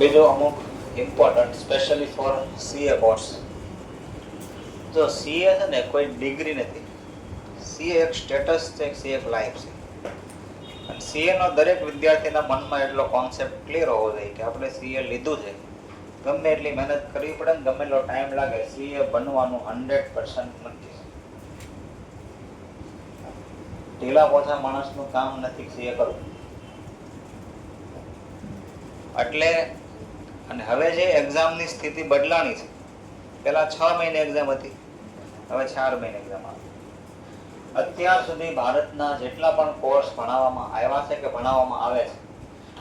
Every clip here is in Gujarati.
બીજો અમુક important specially four CA course. જો સીએ છે ને કોઈ ડિગ્રી નથી, સીએ એક સ્ટેટસ છે, સીએ એક લાઈફ છે. અને સીએનો દરેક વિદ્યાર્થીના મનમાં એટલો કોન્સેપ્ટ ક્લિયર હોવો જોઈએ કે આપણે સીએ લીધું છે, ગમે એટલી મહેનત કરવી પડે ને ગમે એટલો ટાઈમ લાગે, સીએ બનવાનું 100% નક્કી છે. ઢીલા પોચા માણસનું કામ નથી સીએ કરવું. એટલે અને હવે જે એક્ઝામની સ્થિતિ બદલાણી છે, પહેલા 6 મહિને એક્ઝામ હતી, હવે 4 મહિને એક્ઝામ આવે. અત્યાર સુધી ભારતના જેટલા પણ કોર્સ ભણાવવામાં આવ્યા છે કે ભણાવવામાં આવે છે,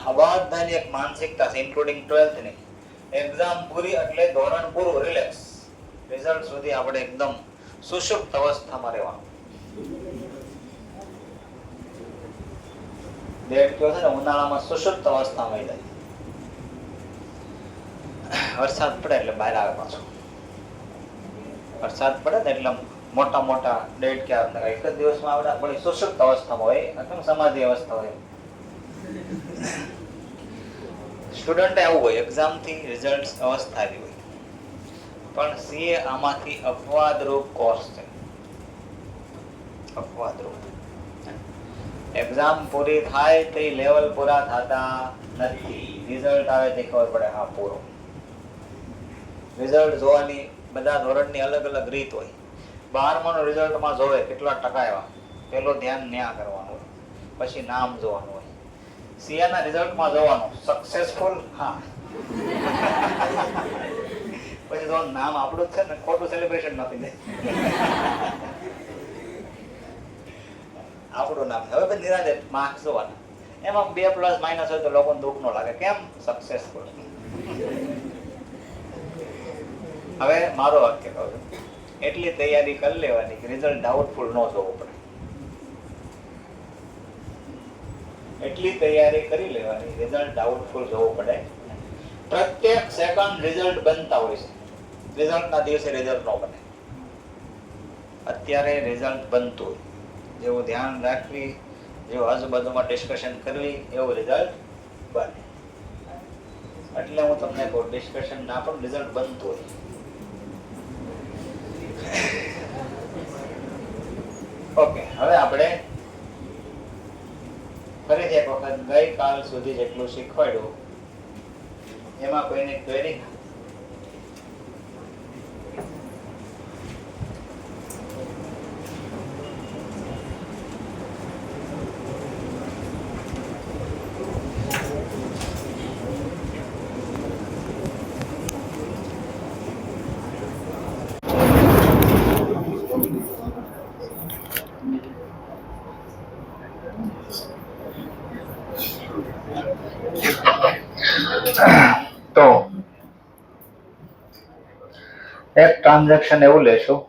આ બધાની એક માનસિકતા છે, ઇન્ક્લુડિંગ 12th ની. એક્ઝામ પૂરી એટલે ધોરણ પૂરું, રિલેક્સ. રિઝલ્ટ સુધી આપણે એકદમ સુષુપ્ત અવસ્થામાં રહેવાનું. ડેટ કયો છે ને, ઉનાળામાં સુષુપ્ત અવસ્થામાં જાય. વરસાદ પડે એટલે બહાર આવે પાછો. વરસાદ પડે ને એટલે મોટા મોટા ડેટ ક્યાં એક જ દિવસમાં આપણે આપણી સુષુપ્ત અવસ્થામાં હોય, એકદમ સમાધિ અવસ્થા હોય. સ્ટુડન્ટ આવું હોય, એક્ઝામથી રિઝલ્ટ અવસ્થા આવી હોય. પણ સીએ આમાંથી અપવાદરૂપ કોર્સ છે. અપવાદરૂપ. એક્ઝામ પૂરી થાય તે લેવલ પૂરા થતા નથી. રિઝલ્ટ આવે તે ખબર પડે હા પૂરો. રિઝલ્ટ જોવાની બધા ધોરણની અલગ અલગ રીત હોય. 12માનું રિઝલ્ટમાં જોવે કેટલા ટકા આવ્યા, પેલો ધ્યાન ન્યા કરવાનું હોય, પછી નામ જોવાનું હોય. સીએના રિઝલ્ટમાં જોવાનું સક્સેસફુલ, હા. પછી જો નામ આપણું જ છે ને, ખોટું સેલિબ્રેશન નથી દે. આપણું નામ હવે પછી નિરાંતે માર્ક્સ જોવાના. એમાં 2+- હોય તો લોકોને દુઃખ ન લાગે, કેમ સક્સેસફુલ. હવે મારો વાક્ય કહું છું, એટલી તૈયારી કરી લેવાની કે રિઝલ્ટ ડાઉટફુલ ન જોવું પડે. એટલી તૈયારી કરી લેવાની, રિઝલ્ટ ડાઉટફુલ જોવું પડે. પ્રત્યેક સેકન્ડ રિઝલ્ટ બનતા હોય છે. રિઝલ્ટના દિવસે રિઝલ્ટ ન બને. અત્યારે રિઝલ્ટ બનતું હોય, જેવું ધ્યાન રાખવી, જેવું આજુબાજુમાં ડિસ્કશન કરવી, એવું રિઝલ્ટ બને. એટલે હું તમને કહું, ડિસ્કશન ના પણ રિઝલ્ટ બનતું હોય. ઓકે, હવે આપણે ફરીથી એક વખત ગઈકાલ સુધી જેટલું શીખવાડ્યું એમાં કોઈને ક્વેરી? તો એક ટ્રાન્ઝેક્શન એવું લેશું,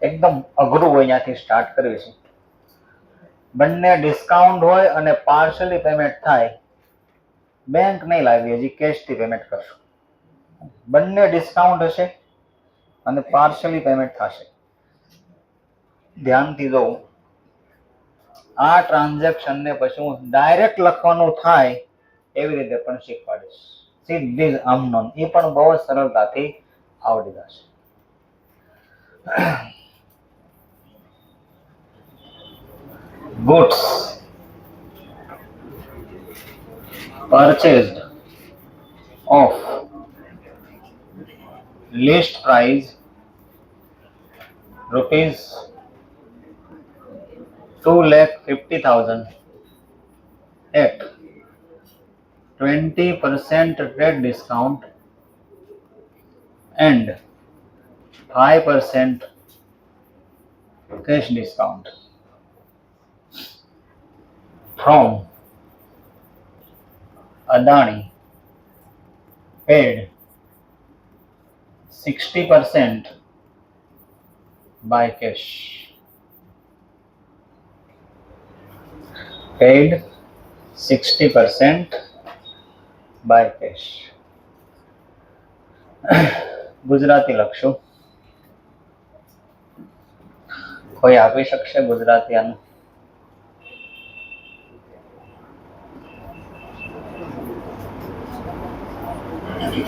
એકદમ અઘરું હોય, ત્યાંથી સ્ટાર્ટ કરીશું. બંને ડિસ્કાઉન્ટ હોય અને પાર્શિયલી પેમેન્ટ થાય. બેંક નહીં લાવી, હજી કેશથી પેમેન્ટ કરશું. બંને ડિસ્કાઉન્ટ હશે અને પાર્શિયલી પેમેન્ટ થશે. ધ્યાનથી જોઉં, આ ટ્રાન્ઝેક્શન ને પછી હું ડાયરેક્ટ લખવાનું થાય એવી રીતે પણ શીખવાડીશ. સીધી આમ નોંધ, એ પણ બહુ સરળતાથી આવડી જશે. Goods purchased of list price rupees 2,50,000 at 20% trade discount and 5% cash discount from Adani paid 60% by cash. Paid 60% by cash. Gujarati લખશું. કોઈ આપી શકશે ગુજરાતી આનું? શું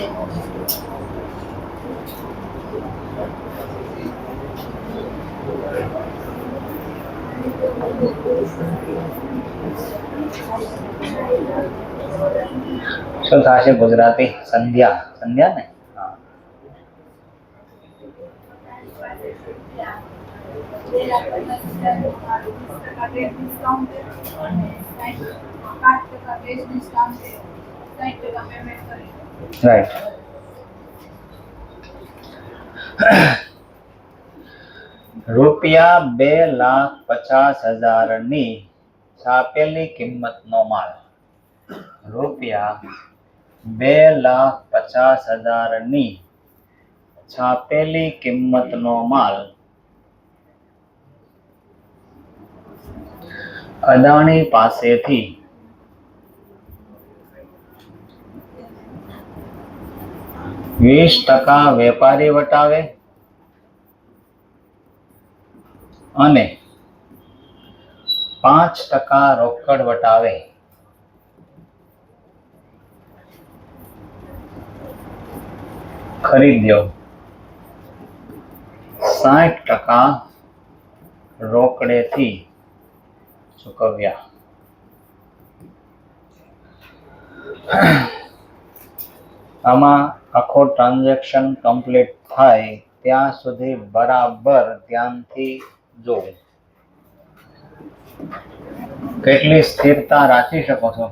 થશે ગુજરાતી? સંધ્યા. સંધ્યા ને? હા. રાઈટ. રૂપિયા 2,50,000 ની છાપેલી કિંમતનો માલ. રૂપિયા 2,50,000 ની છાપેલી કિંમતનો માલ અદાણી પાસેથી 20% વેપારી વટાવે અને 5% રોકડ વટાવે ખરીદ્યો, 60% રોકડેથી ચૂકવ્યા. આમાં આખો ટ્રાન્ઝેક્શન કમ્પ્લીટ થાય ત્યાં સુધી બરાબર ધ્યાનથી જોવું. કેટલી સ્થિરતા રાખી શકો છો?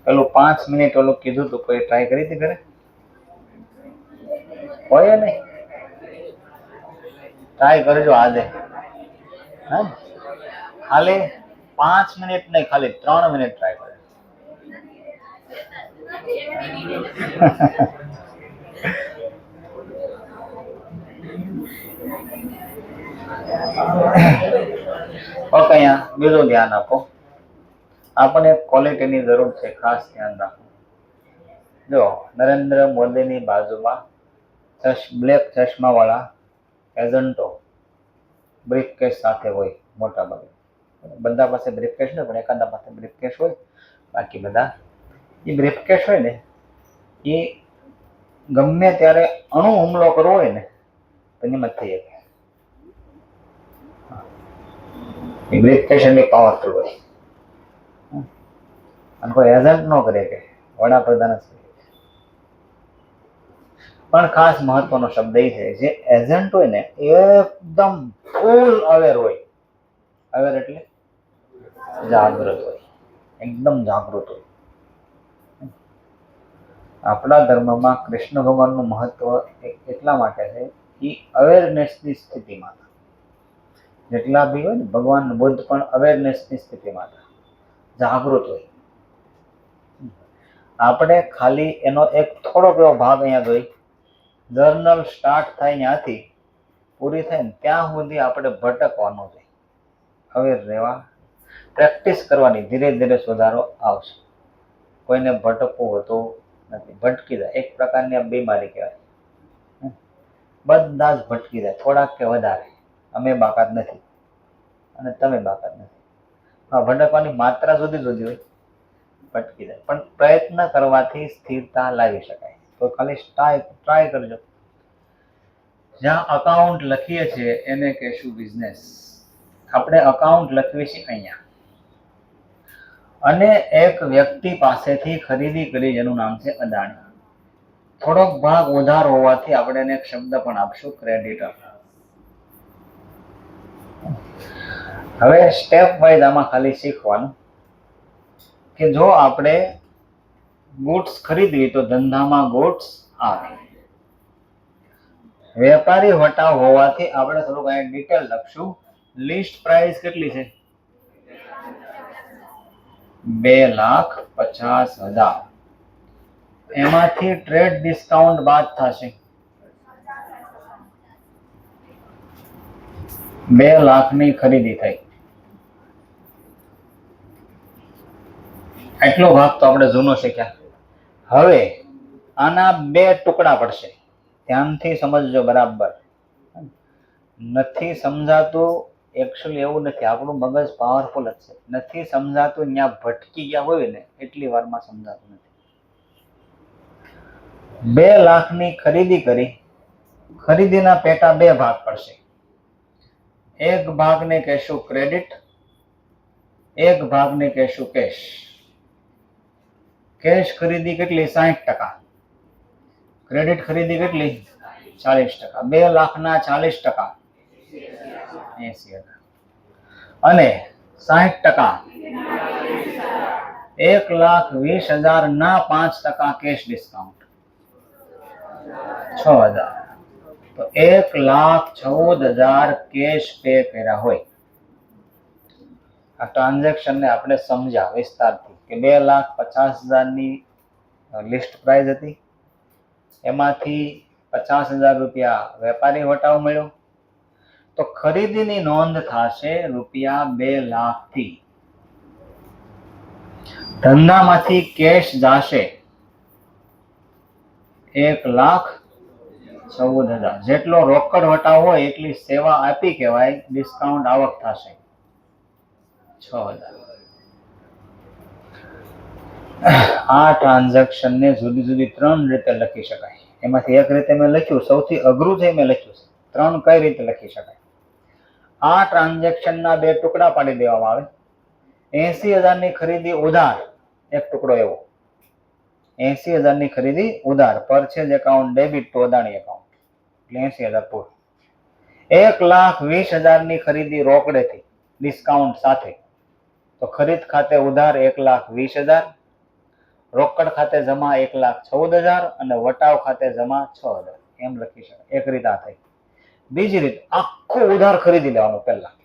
પેલું 5 મિનિટ ઓલું કીધું તું, કોઈ ટ્રાય કરી હતી ઘરે? હોય નહીં? ટ્રાય કરજો આજે. હા, ખાલી 5 મિનિટ નહીં, ખાલી 3 મિનિટ ટ્રાય કરજો. ઓકે, અહીંયા બીજું ધ્યાન આપો. આપણને ક્વોલિટીની જરૂર છે, ખાસ ધ્યાન રાખો. જો નરેન્દ્ર મોદીની બાજુમાં બ્લેક ચશ્મા વાળા એજન્ટો બ્રીફકેસ સાથે હોય મોટા ભાગે. બધા પાસે બ્રીફકેસ ન પણ એકાદા પાસે બ્રીફકેસ હોય. બાકી બધા એ બ્રીફકેસ હોય ને, એ ગમે ત્યારે અણુ હુમલો કરવો હોય ને તો એમાં થઈ શકે. એ બ્રીફકેસ એટલી પાવરફુલ હોય. અને કોઈ એજન્ટ ન કરે કે વડાપ્રધાન જ કરે. પણ ખાસ મહત્વનો શબ્દ એ છે, જે એજન્ટ હોય ને એકદમ ફૂલ અવેર હોય. અવેર એટલે જાગૃત હોય, એકદમ જાગૃત હોય. આપણા ધર્મમાં કૃષ્ણ ભગવાનનું મહત્વ એટલા માટે છે કે અવેરનેસની સ્થિતિમાં જેટલા બી હોય ને, ભગવાન બુદ્ધ પણ અવેરનેસની સ્થિતિમાં જાગૃત હોય. આપણે ખાલી એનો એક થોડોક એવો ભાગ અહીંયા જોઈ, જર્નલ સ્ટાર્ટ થાય ત્યાંથી પૂરી થાય ને ત્યાં સુધી આપણે ભટકવાનું છે. અવેર રહેવા, પ્રેક્ટિસ કરવાની, ધીરે ધીરે સુધારો આવશે. કોઈને ભટકવું હોતું નથી, ભટકી જાય. એક પ્રકારની આ બીમારી કહેવાય. બધા જ ભટકી જાય, થોડાક કે વધારે. અમે બાકાત નથી અને તમે બાકાત નથી. હા, ભટકવાની માત્રા જુદી જુદી હોય, ભટકી જાય. પણ પ્રયત્ન કરવાથી સ્થિરતા લાવી શકાય. તો ખાલી ટ્રાય કરજો. જ્યાં અકાઉન્ટ લખીએ છીએ એને કહેશું બિઝનેસ. આપણે અકાઉન્ટ લખીએ છીએ અહીંયા, અને એક વ્યક્તિ પાસેથી ખરીદી કરી જેનું નામ છે અદાણી. થોડોક ભાગ ઉધાર હોવાથી આપણે એને એક શબ્દ પણ આપશું, ક્રેડિટર. હવે સ્ટેપ વાઇઝ આમાં ખાલી શીખવાનું કે જો આપણે ગુડ્સ ખરીદવી તો ધંધામાં ગુડ્સ આવે. વેપારી વટાવ હોવાથી આપણે થોડુંક અહીંયા ડિટેલ લખશું. લિસ્ટ પ્રાઇસ કેટલી છે? 2,50,000. એમાંથી ટ્રેડ ડિસ્કાઉન્ટ બાદ થશે 2 લાખની ખરીદી થઈ. એટલો ભાગ તો આપણે જૂનો શીખ્યા. હવે આના 2 ટુકડા પડશે. ધ્યાનથી સમજજો બરાબર. નથી સમજાતું, એકચ્યુઅલી એવું નથી, આપણું મગજ પાવરફુલ જ છે. નથી સમજાતું, ત્યાં ભટકી ગયા હોય ને એટલી વારમાં સમજાતું નથી. 2 લાખની ખરીદી કરી, ખરીદીના પેટા 2 ભાગ પડશે. એક ભાગને કહેશું ક્રેડિટ, એક ભાગને કહેશું કેશ. કેશ ખરીદી કેટલી? 60%. ક્રેડિટ ખરીદી કેટલી? 40%. 2 લાખના 40% 80,000 અને 60% 1,20,000 ના 5% કેશ ડિસ્કાઉન્ટ 6,000. તો 1,14,000 કેશ પે કર્યા હોય. આ ટ્રાન્ઝેક્શન ને આપણે સમજ્યા વિસ્તારથી કે 2,50,000 ની લિસ્ટ પ્રાઇસ હતી, એમાંથી 50,000 રૂપિયા વેપારી વટાવ મળ્યો, તો ખરીદીની નોંધ થશે રૂપિયા 2 લાખથી. ધંધામાંથી કેશ જાશે 1,14,000. જેટલો રોકડ વટાવ હોય એટલી સેવા આપી કહેવાય, ડિસ્કાઉન્ટ આવક થશે 6,000. આ ટ્રાન્ઝેક્શન ને જુદી જુદી 3 રીતે લખી શકાય. એમાંથી એક રીતે મેં લખ્યું, સૌથી અઘરું છે મેં લખ્યું છે. 3 કઈ રીતે લખી શકાય? આ ટ્રાન્ઝેક્શનના 2 ટુકડા પાડી દેવામાં આવે. 80,000 ની ખરીદી ઉધાર, એક ટુકડો એવો. 80,000 ની ખરીદી ઉધાર, purchase account debit to Adani account, એટલે 80,000 પૂર. 1,20,000 ની ખરીદી રોકડેથી ડિસ્કાઉન્ટ સાથે, તો ખરીદ ખાતે ઉધાર 1,20,000, રોકડ ખાતે જમા 1,14,000 અને વટાવ ખાતે જમા 6,000. એમ લખી શકાય. એક રીત આ થઈ. બીજી રીત, આખું ઉધાર ખરીદી લેવાનું. પહેલા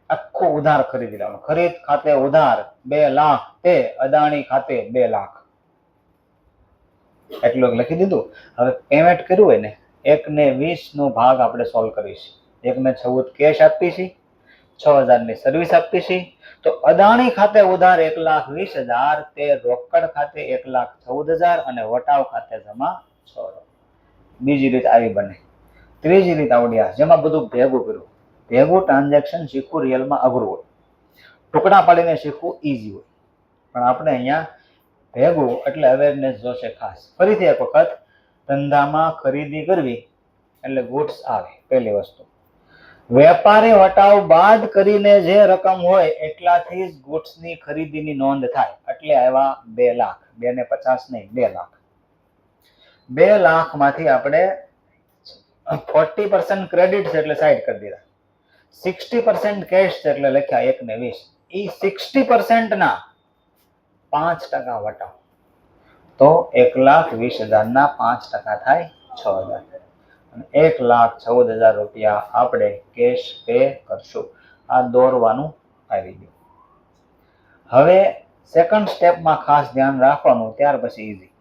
આખું ઉધાર ખરીદી લેવાનું. ખરીદ ખાતે ઉધાર 2 લાખ તે અદાણી ખાતે 2 લાખ, એટલું લખી દીધું. હવે પેમેન્ટ કર્યું હોય ને, 1/20 નો ભાગ આપણે સોલ્વ કરીશું. 1/14 કેશ આપીશી, 6,000 ની સર્વિસ આપીશી. તો અદાણી ખાતે ઉધાર 1,20,000 તે રોકડ ખાતે 1,14,000 અને વટાવ ખાતે જમા 6,000. બીજી રીત આવી બને. ત્રીજી રીત આવડી, જેમાં બધું ભેગું કર્યું. ભેગું ટ્રાન્ઝેક્શન શીખવું રિયલમાં અઘરું હોય, ટુકડા પાડીને શીખવું ઈઝી હોય, પણ આપણે અહીંયા ભેગું એટલે અવેરનેસ જોશે ખાસ. ફરીથી એક વખત, ધંધામાં ખરીદી કરવી એટલે ગુડ્સ આવે પહેલી વસ્તુ. વેપારી વટાવ બાદ કરીને જે રકમ હોય એટલાથી જ ગુડ્સની ખરીદીની નોંધ થાય. એટલે આવ્યા 2 લાખ. 2,50,000 નહીં, 2 લાખ. 2 લાખમાંથી આપણે 40% ક્રેડિટ છે એટલે સાઈડ કરી દીધા. 60% કેશ છે એટલે લખ્યા 1/20. એ 60% ના 5% વટાવ, તો 1,20,000 ના 5% થાય 6,000. અને 1,14,000 રૂપિયા આપણે કેશ પે કરશું. આ દોરવાનું આવી ગયું. હવે સેકન્ડ સ્ટેપમાં ખાસ ધ્યાન રાખવાનું, ત્યાર પછી ઈઝી.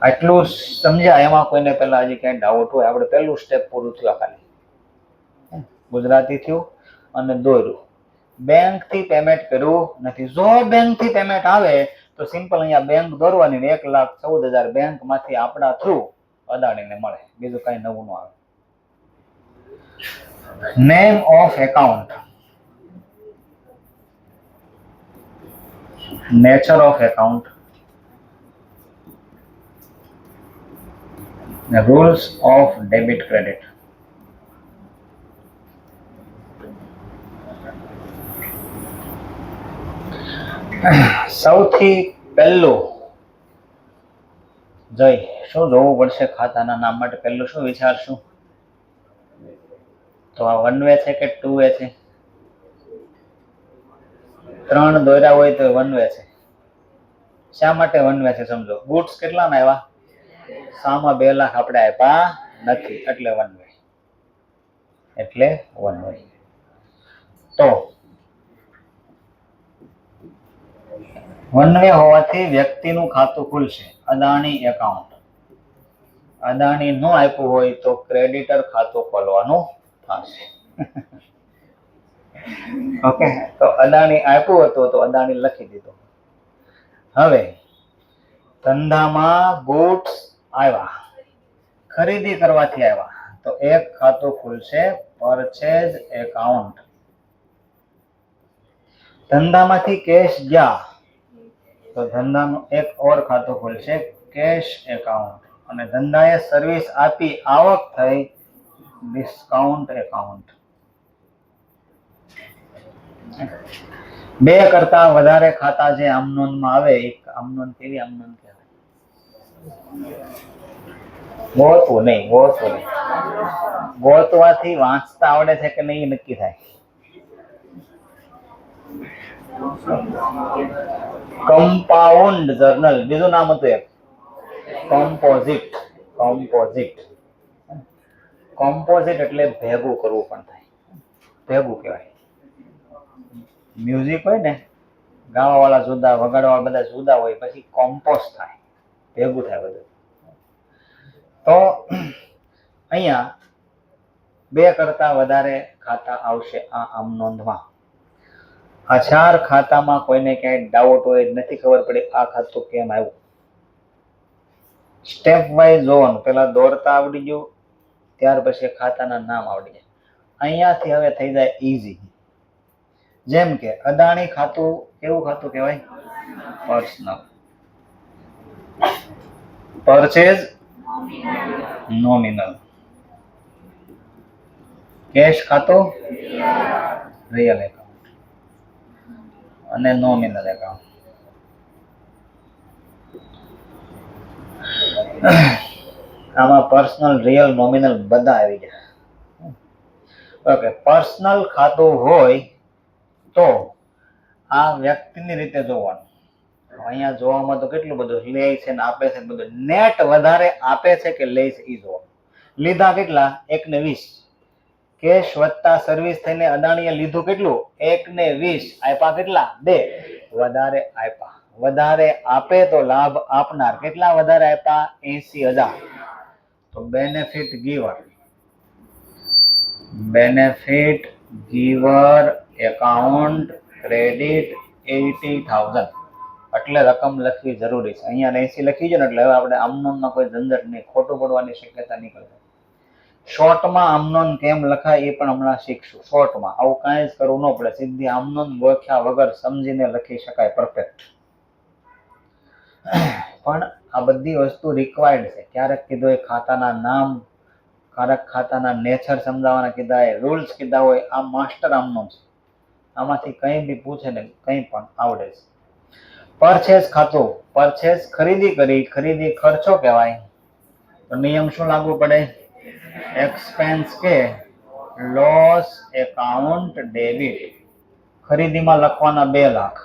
આટલું સમજ્યા? એમાં કોઈને પહેલા હજી ક્યાંય ડાઉટ હોય? આપણે પહેલું સ્ટેપ પૂરું થયું. ખાલી ગુજરાતી થયું અને દોર્યું. બેંક થી પેમેન્ટ કર્યું નથી. જો બેંક થી પેમેન્ટ આવે તો સિમ્પલ અહીંયા બેંક દોરવાની, 1,14,000 બેંક માંથી આપણા થ્રુ અદાણીને મળે. બીજું કઈ નવું ન આવે. Name of account, nature of account, rules of debit credit. સૌથી પહેલું જય શું જોવું પડશે ખાતાના નામ માટે? પહેલું શું વિચારશું? તો આ 1 વે છે કે 2 વે છે? 3 દોર્યા હોય તો 1 વે છે. શા માટે 1 વે છે સમજો. ગુડ્સ કેટલા ના આવ્યા? સામાં 2 લાખ આપણે આપ્યા નથી, એટલે 1 વે. એટલે 1 વે. તો 1 વે હોવાથી વ્યક્તિનું ખાતું ખુલશે, અદાણી એકાઉન્ટ. અદાણી નો આપ્યું હોય તો ક્રેડિટર ખાતું ખોલવાનું થશે. ઓકે, તો અદાણી આપ્યું હતું તો અદાણી લખી દીધું. હવે ધંધામાં ગુડ્સ આવ્યા, ખરીદી કરવાથી આવ્યા, તો એક ખાતું ખુલશે, પરચેઝ એકાઉન્ટ. ધંધામાંથી કેશ ગયા, તો ધંધાનું એક ઓર ખાતું ખુલશે કેશ એકાઉન્ટ, અને ધંધાએ સર્વિસ આપી આવક થઈ ડિસ્કાઉન્ટ એકાઉન્ટ. બે કરતા વધારે ખાતા જે આમ નોંધમાં આવે, એક આમ નોંધ કેવી આમ નોંધ કહેવાય? ગોતવું નહીં. ગોતવાથી વાંચતા આવડે છે કે નહીં નક્કી થાય. કમ્પાઉન્ડ જર્નલ, બીજું નામ હતું એક કોમ્પોઝિટ. કોમ્પોઝિટ એટલે ભેગું કરવું પણ થાય, ભેગું કહેવાય. મ્યુઝિક હોય ને, ગાવા વાળા જુદા, વગાડવા વાળા બધા જુદા હોય, પછી કોમ્પોઝ થાય, ભેગું થાય બધું. તો અહીંયા બે કરતા વધારે ખાતા આવશે આ આમ નોંધમાં. આ 4 ખાતામાં કોઈને ક્યાંય ડાઉટ હોય, નથી ખબર પડે આ ખાતું કેમ આવ્યું, સ્ટેપ વાઇઝ જોવાનું. પેલા દોરતા આવડી ગયું, ત્યાર પછી ખાતાના નામ આવડી જાય. અહીંયાથી હવે થઈ જાય ઈઝી. જેમ કે અદાણી ખાતું કેવું ખાતું કહેવાય? પર્સનલ. Purchase nominal. કેશ ખાતું રિયલ એકાઉન્ટ અને નોમિનલ એકાઉન્ટ. આમાં પર્સનલ, રિયલ, નોમિનલ બધા આવી ગયા. ઓકે, પર્સનલ ખાતું હોય તો આ વ્યક્તિની રીતે જોવાનું. અહીંયા જોવામાં તો કેટલું બધું લે છે ને આપે છે, બધું નેટ વધારે આપે છે કે લે છે એ જોવાનું. લીધા કેટલા? 1 ને 20. કેશ વત્તા સર્વિસ થઈને અદાણીએ લીધું કેટલું? 1 ને 20. આપ્યા કેટલા? 2. વધારે આપ્યા. વધારે આપે તો લાભ આપનાર કેટલા વધારે આપ્યા? 80,000. તો બેનિફિટ ગીવર એકાઉન્ટ ક્રેડિટ 80,000. એટલે રકમ લખવી જરૂરી છે. અહીંયા 80 લખી છે ને, એટલે હવે આપણે આમનોનમાં કોઈ ઝંઝટ નહીં, ખોટું પડવાની શક્યતા નીકળે. શોર્ટમાં આમનોન કેમ લખાય એ પણ હમણાં શીખશું. શોર્ટમાં આવું કાંઈ જ કરવું ન પડે, સીધી આમનોન ગોખ્યા વગર સમજીને લખી શકાય પરફેક્ટ. પણ આ બધી વસ્તુ રિક્વાયર્ડ છે. ક્યારેક કીધું એ ખાતાના નામ, ક્યારેક ખાતાના નેચર સમજાવવાના કીધા હોય, રૂલ્સ કીધા હોય. આ માસ્ટર આમનોન છે, આમાંથી કંઈ બી પૂછે ને કંઈ પણ આવડે છે. પરચેઝ ખાતું, પરચેઝ ખરીદી કરી, ખરીદી ખર્ચો કહેવાય. તો નિયમ શું લાગુ પડે? એક્સપેન્સ કે લોસ એકાઉન્ટ ડેબિટ. ખરીદીમાં લખવાના 2 લાખ.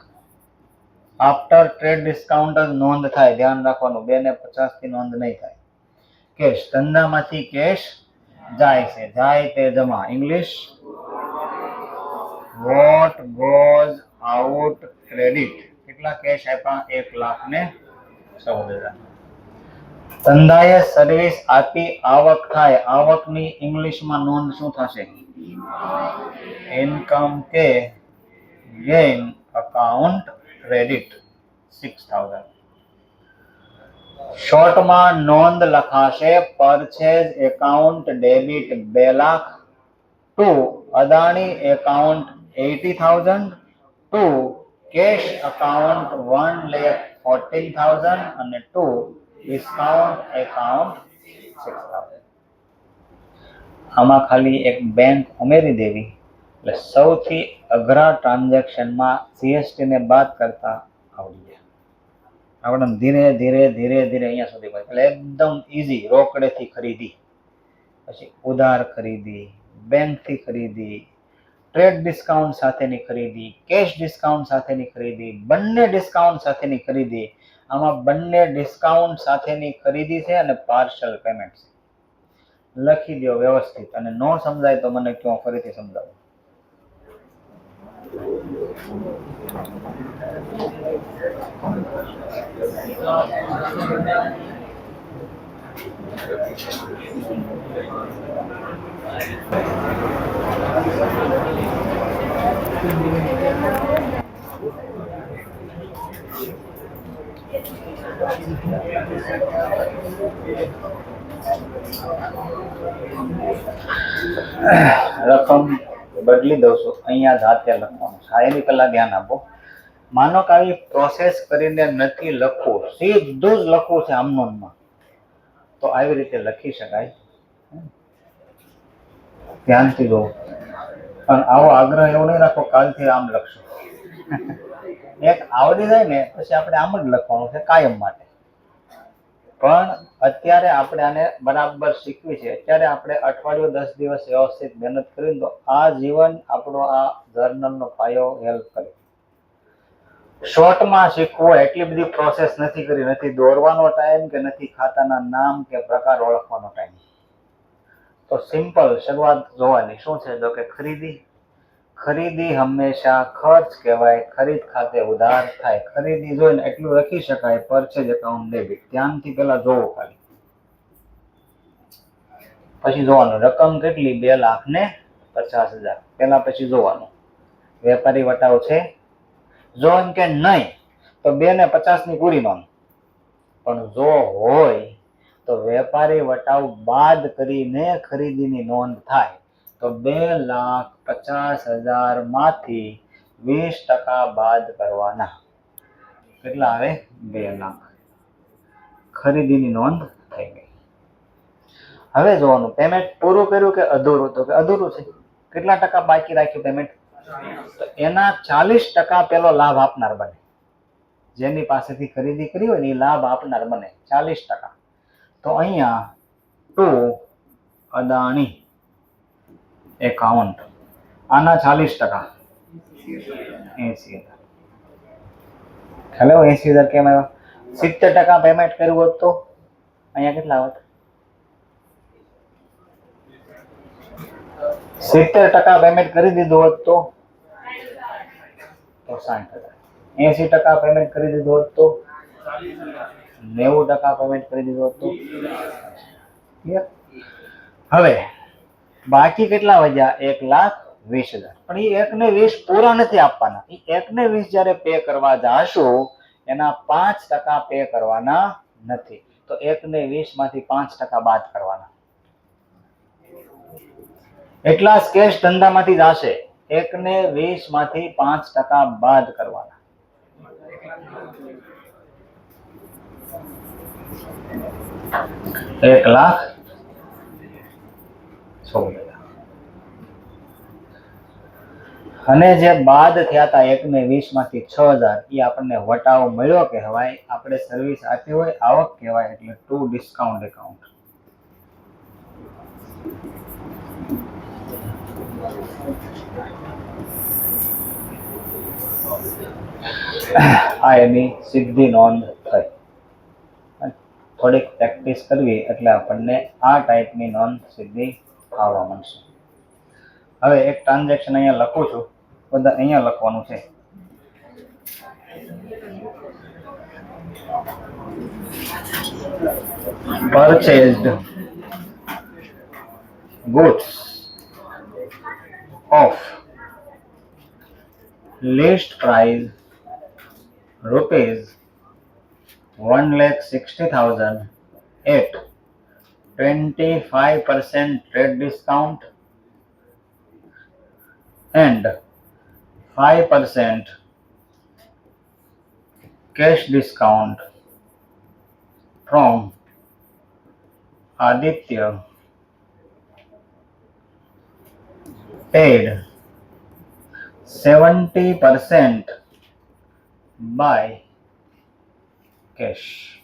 આફ્ટર ટ્રેડ ડિસ્કાઉન્ટ નોંધ થાય, ધ્યાન રાખવાનું, 2 ને 50 થી નોંધ નહીં થાય. કેશ, ધંધામાંથી કેશ જાય છે, જાય તે જમા. English what goes out credit. કેટલા કેશ આપ્યા? 1,14,000. ધંધાએ સર્વિસ આપી આવક થાય, આવકની ઇંગ્લિશમાં નોંધ શું થશે? ઇન્કમ કે ગેઇન અકાઉન્ટ ક્રેડિટ 6,000. શોર્ટમાં નોંધ લખાશે purchase account debit 2 lakh, to Adani account 80,000, to cash account 1,14,000 અને ટુ ડિસ્કાઉન્ટ એકાઉન્ટ 6,000. આમાં ખાલી એક બેંક ઉમેરી દેવી એટલે સૌથી અઘરા ટ્રાન્ઝેક્શનમાં જીએસટી ને બાદ કરતા આવડી જાય. આપણે ધીરે ધીરે અહીંયા સુધી પડે. એટલે એકદમ ઈઝી. રોકડેથી ખરીદી, પછી ઉધાર ખરીદી, બેંકથી ખરીદી, ટ્રેડ ડિસ્કાઉન્ટ સાથેની ખરીદી, કેશ ડિસ્કાઉન્ટ સાથેની ખરીદી, બંને ડિસ્કાઉન્ટ સાથેની ખરીદી. આમાં બંને ડિસ્કાઉન્ટ સાથેની ખરીદી છે અને પાર્શલ પેમેન્ટ છે. લખી દો વ્યવસ્થિત, અને ન સમજાય તો મને કહો, ફરીથી સમજાવો. રકમ બદલી દઉં છું, અહીંયા જાતે લખવાનું છે. એની પહેલા ધ્યાન આપો. માનો કે આવી પ્રોસેસ કરીને નથી લખવું, સીધું જ લખવું છે આમનોનમાં, તો આવી રીતે લખી શકાય. ધ્યાનથી જોવું. પણ આવો આગ્રહ એવો નહીં રાખો કાલથી આમ લખશો. એક આવડી જાય ને પછી આપણે આમ જ લખવાનું છે કાયમ માટે. પણ અત્યારે આપણે આને બરાબર શીખવી છે. અત્યારે આપણે અઠવાડિયું 10 દિવસ વ્યવસ્થિત મહેનત કરી તો આ જીવન આપણો આ જર્નલનો પાયો હેલ્પ કરે. શોર્ટમાં શીખવું એટલી બધી પ્રોસેસ નથી કરી, નથી દોરવાનો ટાઈમ કે નથી ખાતાના નામ કે પ્રકાર ઓળખવાનો ટાઈમ. તો સિમ્પલ શરૂઆત જોવાની. શું છે? તો કે ખરીદી હંમેશા ખર્ચ કહેવાય, ખરીદ ખાતે ઉધાર થાય. ખરીદી જોઈને એટલું લખી શકાય, પરચેજ એકાઉન્ટ ડેબિટ. ધ્યાનથી પેલા જોવું ખાલી, પછી જોવાનું રકમ કેટલી, 2,50,000. પેલા પછી જોવાનું વેપારી વટાવ છે, જો એમ કે નહીં તો 2,50,000 ની પૂરી નોંધ. પણ જો હોય તો વેપારી વટાવ બાદ કરીને ખરીદીની નોંધ થાય. તો 2,50,000 માંથી 20% બાદ કરવાના. કેટલા આવે? 2 લાખ. ખરીદીની નોંધ થઈ ગઈ. હવે જોવાનું પેમેન્ટ પૂરું કર્યું કે અધૂરું. તો કે અધૂરું છે. કેટલા ટકા બાકી રાખ્યું પેમેન્ટ? તો એના 40% પેલો લાભ આપનાર બને. જેની પાસેથી ખરીદી કરી હોય ને એ લાભ આપનાર બને 40%. તો અહીંયા ટુ અદાણી એકાઉન્ટ, આના 40%, 80,000. હેલો, 80,000 કેમ આવ્યા? 70% પેમેન્ટ કર્યું હોત તો અહીંયા કેટલા આવત? 70% પેમેન્ટ કરી દીધું હોત તો 60,000. 80% પેમેન્ટ કરી દીધું હોત તો 90% પેમેન્ટ કરી દીધું હોત તો. હવે બાકી કેટલા વધ્યા? 1,20,000. પણ એ 1,20,000 પૂરા નથી આપવાના. એ 1,20,000 જયારે પે કરવા જાશો એના 5% પે કરવાના નથી. તો 1,20,000 માંથી 5% બાદ કરવાના. એટલા જ કેશ ધંધામાંથી જશે. 1,20,000 માંથી 5% બાદ કરવાના. ₹1,16,000. અને જે બાદ થયા હતા 1,20,000 માંથી 6,000, એ આપણને વટાવ મળ્યો કહેવાય. આપણે સર્વિસ આપી હોય આવક કહેવાય. એટલે ટુ ડિસ્કાઉન્ટ એકાઉન્ટ. આ એની સીધી નોંધ થઈ. થોડીક પ્રેક્ટિસ કરવી એટલે આપણને આ ટાઈપની નોંધ સીધી આવવા મળશે. હવે એક ટ્રાન્ઝેક્શન અહીંયા લખું છું, બધા અહીંયા લખવાનું છે. Purchased goods of list price ₹1,60,000 at 25% trade discount and 5% cash discount from Aditya, paid 70% by cash.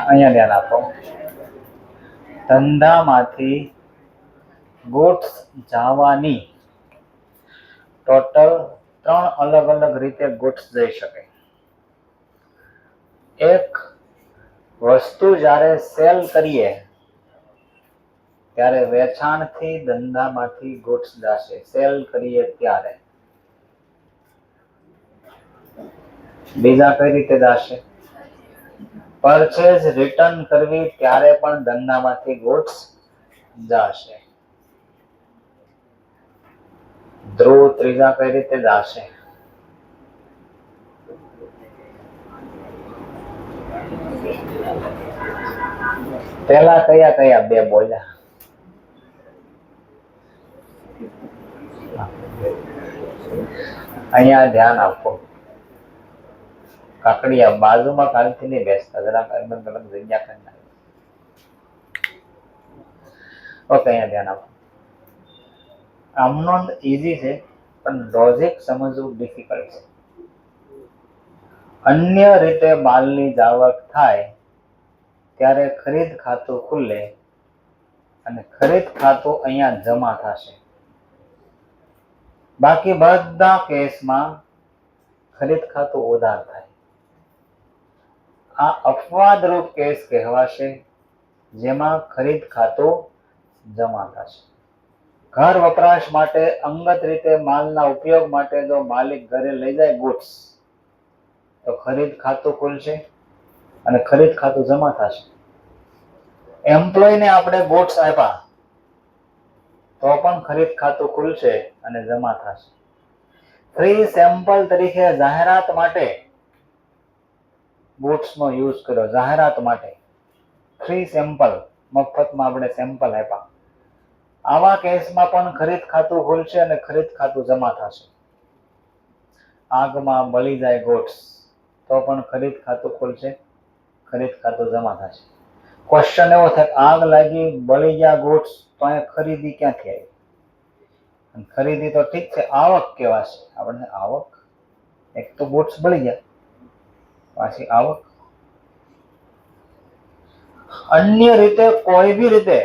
અહીંયા ધ્યાન આપો. ધંધામાંથી ગુડ્સ જવાની ટોટલ 3 અલગ અલગ રીતે ગુડ્સ જઈ શકે. એક વસ્તુ જ્યારે સેલ કરીએ ત્યારે વેચાણથી ધંધામાંથી ગુડ્સ જશે. સેલ કરીએ ત્યારે. બીજા કઈ રીતે જશે? પરચેઝ રિટર્ન કરવી ત્યારે પણ ધંધામાંથી ગુડ્સ જશે. ધ્રુવ ત્રીજા કઈ રીતે જશે? પેલા કયા કયા બે બોલ્યા? અહીંયા ધ્યાન આપો. કાકડિયા બાજુમાં કાલથી નહીં બેસતા, જરાક અલગ અલગ જગ્યા કરી નાખે. ઓકે, અહીંયા ધ્યાન આપો. આમનો ઈઝી છે પણ લોજિક સમજવું ડિફિકલ્ટ છે. અન્ય રીતે માલની જાવક થાય ત્યારે ખરીદ ખાતું ખુલે અને ખરીદ ખાતું અહીંયા જમા થશે. બાકી બધા કેસમાં ખરીદ ખાતું ઉધાર થાય. આ અપવાદરૂપ કેસ કહેવાશે જેમાં ખરીદ ખાતું જમા થશે. ઘર વપરાશ માટે અંગત રીતે માલના ઉપયોગ માટે જો માલિક ઘરે લઈ જાય ગુડ્સ તો ખરીદ ખાતું ખુલશે અને ખરીદ ખાતું જમા થશે. એમ્પ્લોયને આપણે ગુડ્સ આપ્યા તો પણ ખરીદ ખાતું ખુલશે અને જમા થશે. ફ્રી સેમ્પલ તરીકે જાહેરાત માટે ગુડ્સનો યુઝ કર્યો. જાહેરાત માટે ફ્રી સેમ્પલ, મફતમાં આપણે સેમ્પલ આપ્યા. આવા કેસમાં પણ ખરીદ ખાતું ખુલશે અને ખરીદ ખાતું જમા થશે. આગમાં બળી જાય ગુડ્સ તો પણ ખરીદ ખાતું ખુલશે, ખરીદ ખાતું જમા થશે. ક્વેશ્ચન એવો થાય, આગ લાગી, બળી ગયા ગુડ્સ, તો અહીંયા ખરીદી ક્યાંથી આવી? ખરીદી તો ઠીક છે, આવક કહેવાશે. આપણને આવક, એક તો ગુડ્સ બળી ગયા, પાછી આવક. અન્ય રીતે કોઈ બી રીતે,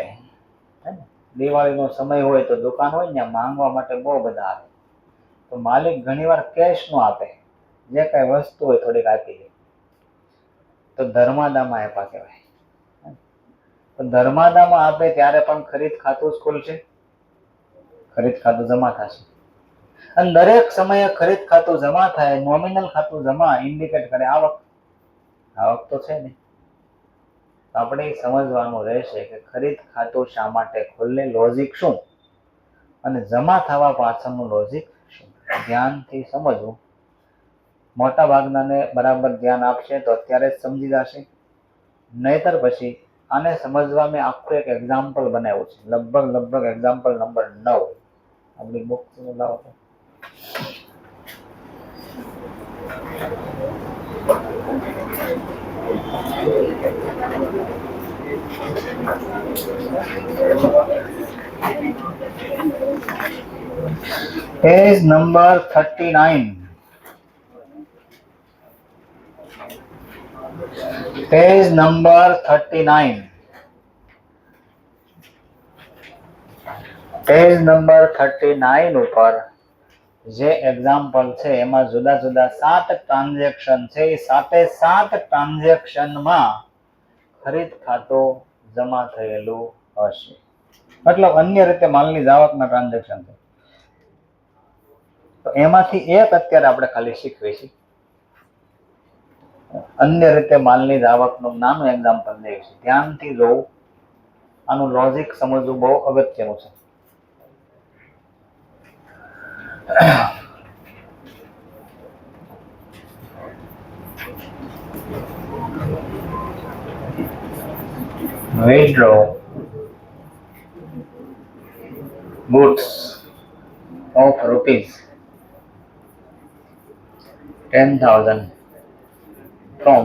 દિવાળીનો સમય હોય તો દુકાન હોય ને માંગવા માટે બહુ બધા આવે, તો માલિક ઘણીવાર કેશ નો આપે, જે કઈ વસ્તુ હોય થોડીક આપી દે, તો ધર્માદામાં આપ્યા કહેવાય. તો ધર્માદામાં આપે ત્યારે પણ ખરીદ ખાતું જ ખુલશે, ખરીદ ખાતું જમા થશે. અને દરેક સમયે ખરીદ ખાતું જમા થાય, નોમિનલ ખાતું જમા ઇન્ડિકેટ કરે આવક. આવક તો છે ને. આપણે સમજવાનું રહેશે કે ખરીદ ખાતું શા માટે ખુલે, લોજિક શું, અને જમા થવા પાછળનું લોજિક શું. ધ્યાનથી સમજવું. મોટા ભાગનાને બરાબર ધ્યાન આપશે તો અત્યારે જ સમજી જશે, નહીતર પછી આને સમજવા મેં આખું એક એક્ઝામ્પલ બનાવ્યું છે. લગભગ એક્ઝામ્પલ નંબર 9 આપણી બુક લાવો. Page number 39. Page number 39. Page number 39 ઉપર જે એક્ઝામ્પલ છે એમાં જુદા જુદા 7 ટ્રાન્ઝેક્શન છે. એ 7 ટ્રાન્ઝેક્શનમાં ખરીદ ખાતું જમા થયેલું હશે. મતલબ અન્ય રીતે માલની જાવકના ટ્રાન્ઝેક્શન છે. તો એમાંથી એક અત્યારે આપણે ખાલી શીખવી છે. અન્ય રીતે માલની જાવકનું નાનું એક્ઝામ્પલ દઈશું. ધ્યાનથી જોવું, આનું લોજિક સમજવું બહુ અગત્યનું છે. withdraw goods of rupees 10,000 from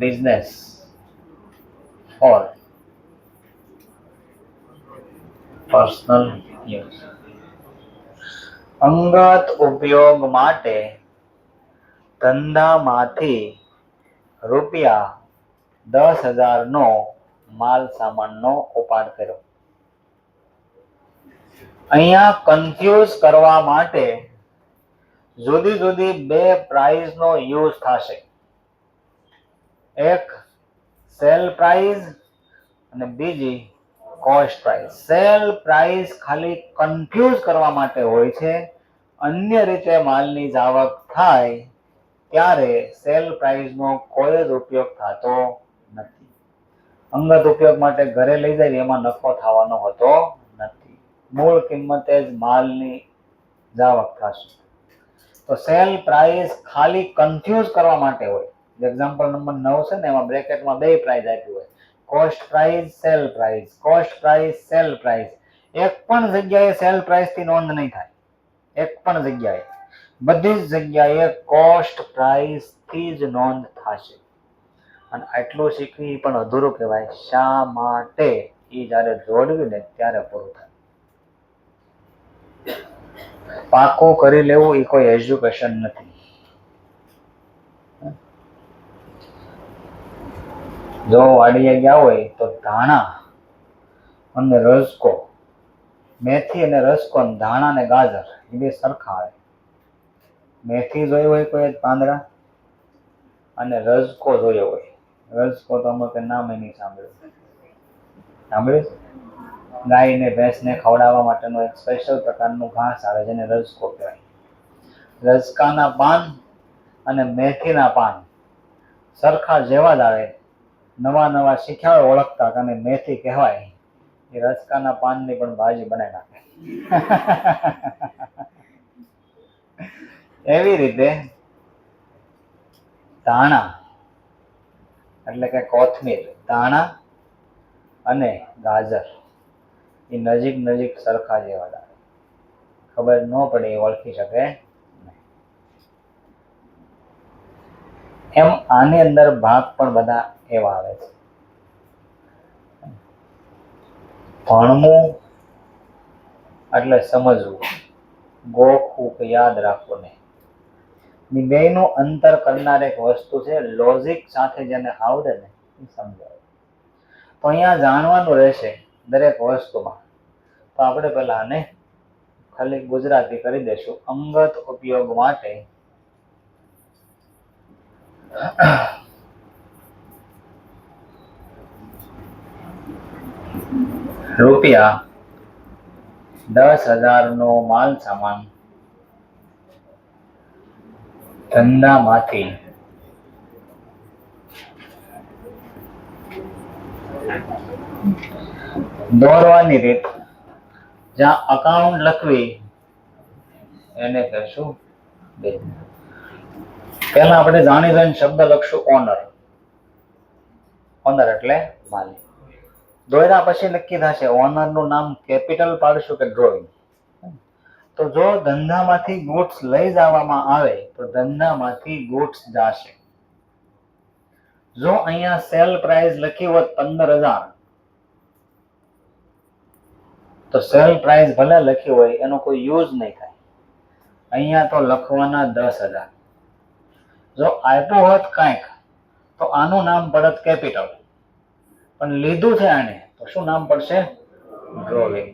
business for personal use. અંગત ઉપયોગ માટે ધંધામાંથી રૂપિયા 10,000 નો માલ સામાનનો ઉપાડ કર્યો. અહીંયા કન્ફ્યુઝ કરવા માટે જુદી જુદી બે પ્રાઇઝનો યુઝ થશે. એક સેલ પ્રાઇઝ અને બીજી કોસ્ટ પ્રાઇઝ. સેલ પ્રાઇઝ ખાલી કન્ફ્યુઝ કરવા માટે હોય છે. અન્ય રીતે માલની જાવક થાય ત્યારે સેલ પ્રાઇઝનો કોઈ જ ઉપયોગ થતો નથી. અંગત ઉપયોગ માટે ઘરે લઈ જાય એમાં નફો થવાનો હોતો નથી. મૂળ કિંમતે જ માલની જાવક થશે. તો સેલ પ્રાઇસ ખાલી કન્ફ્યુઝ કરવા માટે હોય. એક્ઝામ્પલ નંબર 9 છે ને એમાં બ્રેકેટમાં બે પ્રાઇસ આપી હોય, cost price, sale price, cost price, sale price. એક પણ જગ્યાએ સેલ પ્રાઇસ થી નોંધ નહીં થાય. એક પણ જગ્યાએ, બધી જ જગ્યાએ કોસ્ટ પ્રાઇસ થી જ નોંધ થશે. અને આટલું શીખવી પણ અધૂરું કહેવાય. શા માટે? એ જ્યારે જોડવી ને ત્યારે પૂરું થાય. પાકું કરી લેવું એ કોઈ એજ્યુકેશન નથી. જો વાડીએ ગયા હોય તો ધાણા અને રસકો, મેથી અને રસકો, ધાણા અને ગાજર એ બે સરખા આવે. મેથી જોઈ હોય કોઈ પાંદડા, અને રસકો જોયો હોય. રસકો તો અમુક નામ નહીં સાંભળ્યું. સાંભળ્યું? ગાય ને ભેંસ ને ખવડાવવા માટેનું એક સ્પેશિયલ પ્રકારનું ઘાસ આવે જેને રસકો કહેવાય. રસકાના પાન અને મેથીના પાન સરખા જેવા જ આવે. નવા નવા શીખ્યા ઓળખતા અને મેથી કહેવાય એ રસકાના પાનની પણ ભાજી બનાવી નાખે. એવી રીતે ધાણા એટલે કે કોથમીર, ધાણા અને ગાજર એ નજીક નજીક સરખા જેવા આવે. ખબર ન પડે એ ઓળખી શકે નહીં. એમ આની અંદર ભાગ પણ બધા એવા આવે છે. ભણવું એટલે સમજવું, ગોખવું કે યાદ રાખવું નહીં. બેયનું અંતર કરનાર એક વસ્તુ છે લોજિક સાથે જેને આવડે ને એ સમજાવે. તો અહીંયા જાણવાનું રહેશે દરેક વસ્તુમાં. તો આપણે પહેલા આને ખાલી ગુજરાતી કરી દેશું. અંગત ઉપયોગ માટે રૂપિયા 10,000 નો માલ સામાન ધંધામાંથી દોરવાની રીત, જ્યાં અકાઉન્ટ લખવી એને કહેશું બિઝનેસ. પહેલા આપણે જાણી જોઈને શબ્દ લખશું ઓનર. ઓનર એટલે માલિક. દોર્યા પછી નક્કી થશે ઓનરનું નામ કેપિટલ પાડશું કે ડ્રોઈંગ. તો જો ધંધામાંથી ગુડ્સ લઈ જવામાં આવે તો ધંધામાંથી ગુડ્સ જશે. જો અહીંયા સેલ પ્રાઇસ લખી હોત 15,000 તો સેલ પ્રાઇસ ભલે લખી હોય એનો કોઈ યુઝ નહીં થાય. અહીંયા તો લખવાના 10,000. જો આપ્યું હોત કાંઈક તો આનું નામ પડત કેપિટલ, પણ લીધું છે આને તો શું નામ પડશે? ડ્રોવિંગ.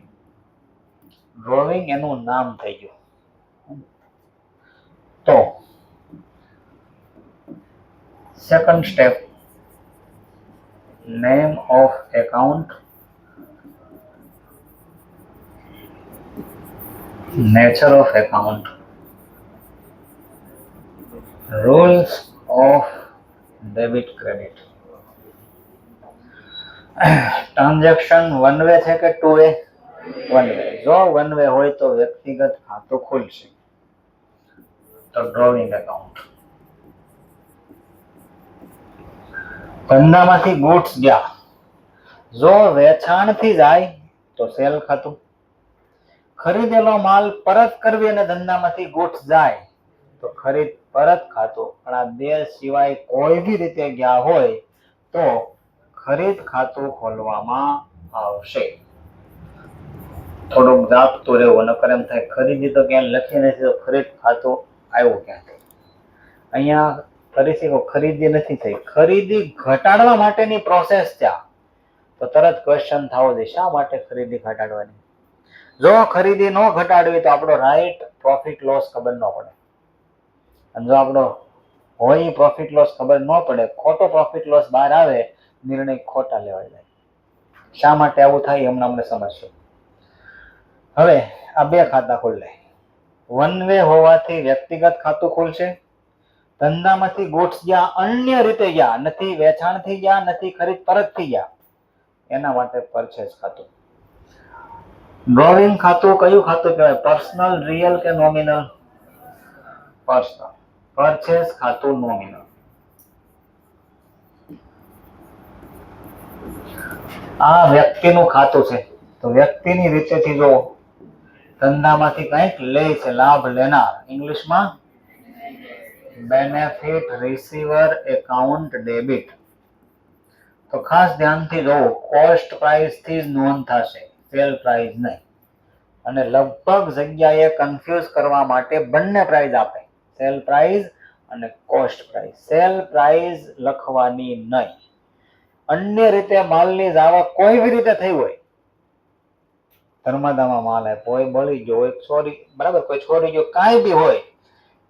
ડ્રોવિંગ એનું નામ થઈ ગયું. તો second step, name of account, nature of account, rules of debit credit. Transaction one way છે કે ટુ વે? One way. જો વન વે હોય તો વ્યક્તિગત ખાતું ખુલશે, તો ડ્રોવિંગ એકાઉન્ટ. ધંધામાંથી ગુડ્સ ગયા, જો વેચાણથી જાય તો સેલ ખાતું. ખરીદેલો માલ પરત કરવી અને ધંધામાંથી ગુડ્સ જાય તો ખરીદ પરત ખાતું. પણ આ બે સિવાય કોઈ બી રીતે ગયા હોય તો ખરીદ ખાતું ખોલવામાં આવશે. થોડુંક જાગતું રહેવું, નકર એમ થાય ખરીદી તો ક્યાં લખી નથી તો ખરીદ ખાતું આવ્યું ક્યાંથી. અહીંયા ફરીથી ખરીદી નથી થઈ, ખરીદી ઘટાડવા માટેની પ્રોસેસ છે. તો તરત ક્વેશ્ચન થવો જોઈએ, શા માટે ખરીદી ઘટાડવાની? જો ખરીદી ન ઘટાડવી તો આપણો રાઈટ પ્રોફિટ લોસ ખબર ન પડે, અને જો આપણો હોય પ્રોફિટ લોસ ખબર ન પડે, ખોટો પ્રોફિટ લોસ બહાર આવે, નિર્ણય ખોટા લેવાય જાય. શા માટે આવું થાય હમણાં અમને સમજશું. હવે આ બે ખાતા ખુલે, વન વે હોવાથી વ્યક્તિગત ખાતું ખુલશે. ધંધામાંથી ગુડ્સ ગયા, અન્ય રીતે ગયા, નથી વેચાણથી ગયા, નથી ખરીદ પરતથી ગયા, એના માટે પરચેસ ખાતું. ડ્રોવિંગ ખાતું કયું ખાતું કહેવાય? પર્સનલ, રિયલ કે નોમિનલ? પર્સનલ. પરચેસ ખાતું નોમિનલ. આ વ્યક્તિનું ખાતું છે, તો વ્યક્તિની રીતેથી જો ધંધામાંથી કંઈક લે છે, લાભ લેનાર, ઇંગ્લિશમાં બેનિફિટ રિસીવર એકાઉન્ટ ડેબિટ. તો ખાસ ધ્યાનથી જોવો, કોસ્ટ પ્રાઇસ થી જ નોંધ થશે, સેલ પ્રાઇસ નહીં. અને લગભગ જગ્યાએ કન્ફ્યુઝ કરવા માટે બંને પ્રાઇસ આપે, સેલ પ્રાઇસ અને કોસ્ટ પ્રાઇસ. સેલ પ્રાઇસ લખવાની નહીં. અન્ય રીતે માલની આવક કોઈ બી રીતે થઈ હોય, ધર્માદામાં માલ આપ્યો હોય, બળી ગયો હોય, ચોરી, બરાબર, કોઈ ચોરી ગયો, કાંઈ બી હોય,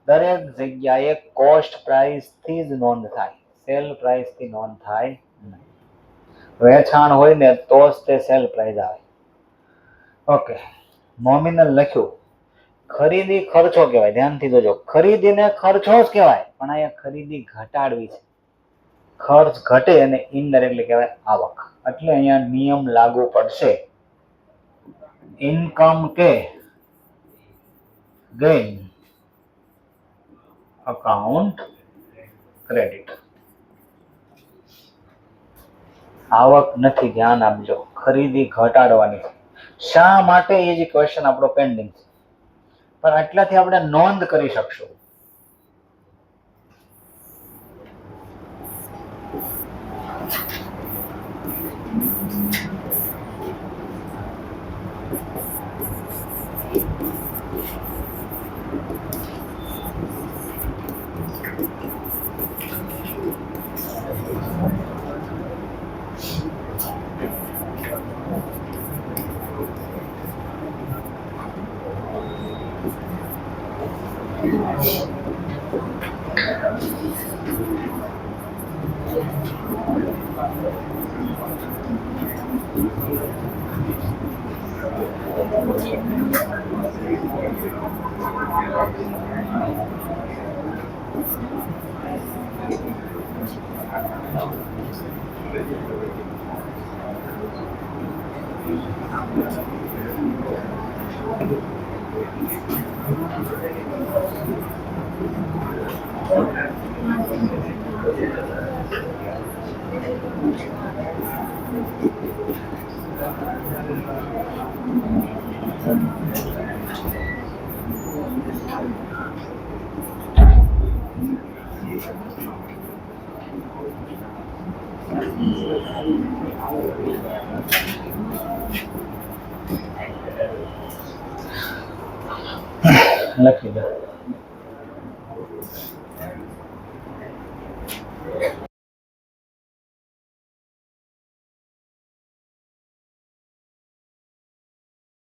દરેક જગ્યાએ કોસ્ટ પ્રાઇસ થી જ નોંધ થાય, સેલ પ્રાઇસ થી નોંધ થાય નહીં. વેચાણ હોય ને તો જ તે સેલ પ્રાઇસ આવે. ઓકે, નોમિનલ લખ્યું. ખરીદી ખર્ચો કહેવાય, ધ્યાનથી જોજો, ખરીદીને ખર્ચો જ કહેવાય, પણ અહીંયા ખરીદી ઘટાડવી છે, ખર્ચ ઘટે અને ઇનડાયરેક્ટલી કહેવાય આવક. એટલે અહીંયા નિયમ લાગુ પડશે, ઇન્કમ કે ગેઇન અકાઉન્ટ ક્રેડિટ. આવક નથી, ધ્યાન આપજો, ખરીદી ઘટાડવાની. શા માટે એ જ ક્વેશ્ચન આપણો પેન્ડિંગ છે, પણ આટલાથી આપણે નોંધ કરી શકશું. લખી દો.